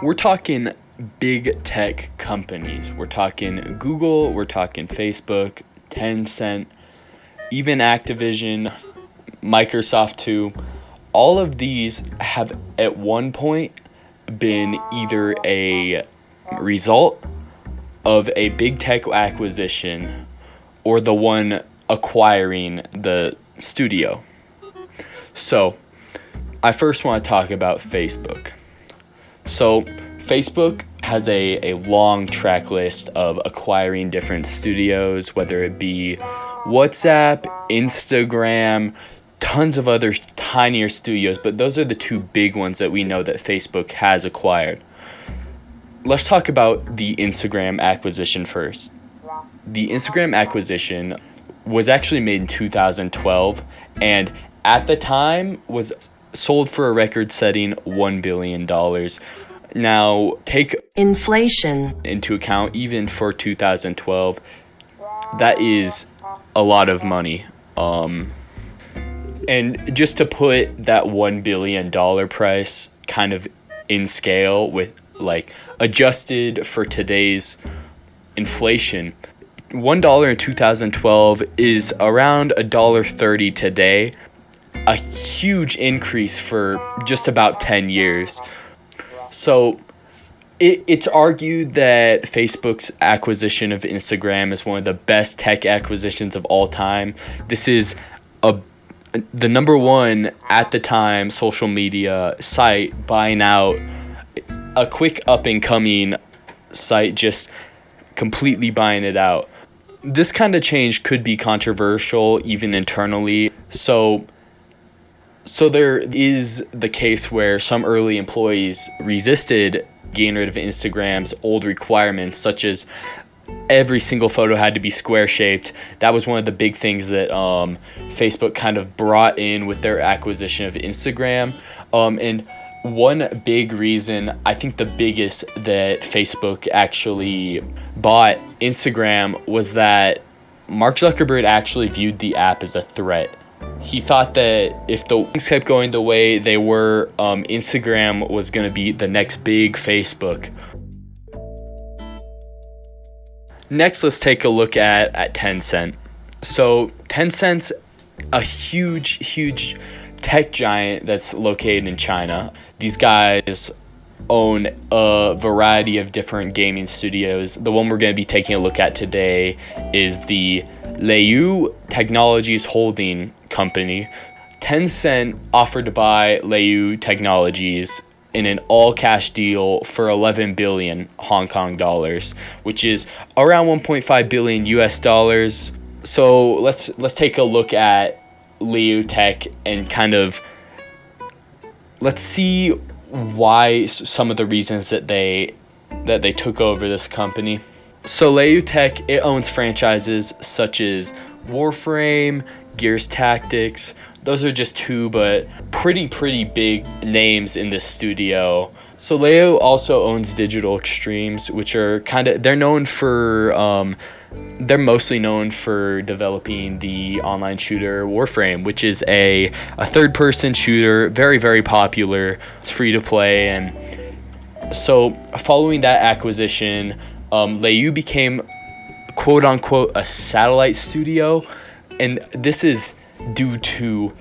We're talking big tech companies. We're talking Google, we're talking Facebook, Tencent, even Activision, Microsoft too. All of these have at one point been either a result of a big tech acquisition or the one acquiring the studio. So, I first want to talk about Facebook. So, Facebook has a long track list of acquiring different studios, whether it be WhatsApp, Instagram, tons of other tinier studios, but those are the two big ones that we know that Facebook has acquired. Let's talk about the Instagram acquisition first. The Instagram acquisition was actually made in 2012, and at the time was sold for a record-setting $1 billion. Now, take inflation into account, even for 2012, that is a lot of money. And just to put that $1 billion price kind of in scale with, like, adjusted for today's inflation, $1 in 2012 is around $1.30 today, a huge increase for just about 10 years. So it's argued that Facebook's acquisition of Instagram is one of the best tech acquisitions of all time. This is the number one at the time social media site, buying out a quick up and coming site, just completely buying it out. This kind of change could be controversial even internally. So there is the case where some early employees resisted getting rid of Instagram's old requirements, such as every single photo had to be square shaped. That was one of the big things that Facebook kind of brought in with their acquisition of Instagram. And one big reason, I think the biggest, that Facebook actually bought Instagram was that Mark Zuckerberg actually viewed the app as a threat. He thought that if the things kept going the way they were, Instagram was going to be the next big Facebook. Next, let's take a look at Tencent. So Tencent's a huge tech giant that's located in China. These guys own a variety of different gaming studios. The one we're going to be taking a look at today is the Leyou Technologies Holding Company. Tencent offered to buy Leyou Technologies in an all-cash deal for 11 billion Hong Kong dollars, which is around 1.5 billion US dollars. So let's take a look at Leyou Tech and kind of let's see why some of the reasons that they took over this company. So Leyou Tech, it owns franchises such as Warframe, Gears Tactics. Those are just two, but pretty big names in this studio. So Leyou also owns Digital Extremes, which are they're mostly known for developing the online shooter Warframe, which is a third-person shooter, very popular. It's free to play, and so following that acquisition, Leyou became quote-unquote a satellite studio, and this is due to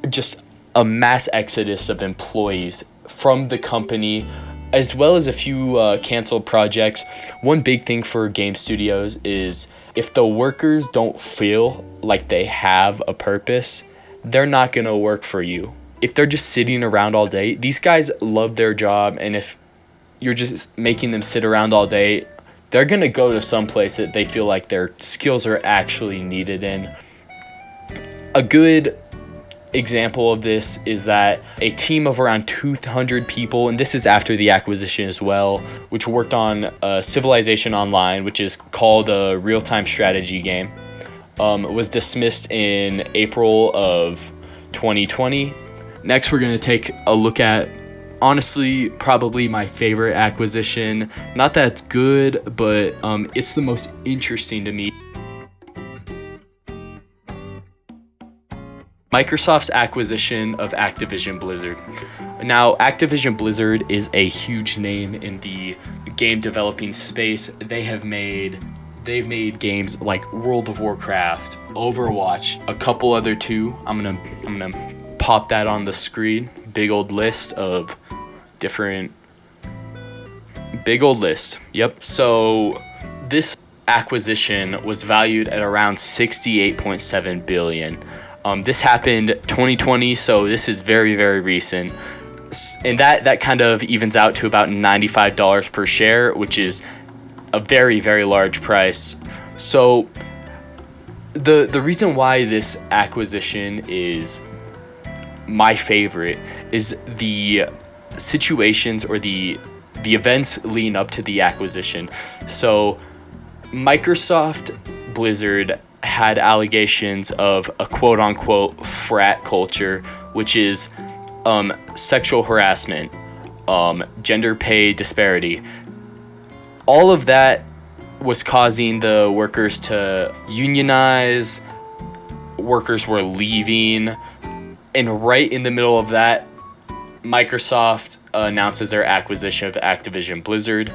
just a mass exodus of employees from the company, as well as a few canceled projects. One big thing for game studios is if the workers don't feel like they have a purpose, they're not going to work for you. If they're just sitting around all day, these guys love their job, and if you're just making them sit around all day, they're going to go to some place that they feel like their skills are actually needed in. A good example of this is that a team of around 200 people, and this is after the acquisition as well, which worked on Civilization Online, which is called a real-time strategy game, was dismissed in April of 2020. Next, we're going to take a look at, honestly, probably my favorite acquisition. Not that it's good, but it's the most interesting to me. Microsoft's acquisition of Activision Blizzard. Now, Activision Blizzard is a huge name in the game developing space. They've made games like World of Warcraft, Overwatch, a couple other too. I'm gonna pop that on the screen. Big old list. Yep. So this acquisition was valued at around 68.7 billion. This happened 2020, so this is very, very recent. And that kind of evens out to about $95 per share, which is a very, very large price. So the reason why this acquisition is my favorite is the situations or the events leading up to the acquisition. So Microsoft Blizzard had allegations of a quote-unquote frat culture, which is sexual harassment, gender pay disparity. All of that was causing the workers to unionize. Workers were leaving. And right in the middle of that, Microsoft announces their acquisition of Activision Blizzard.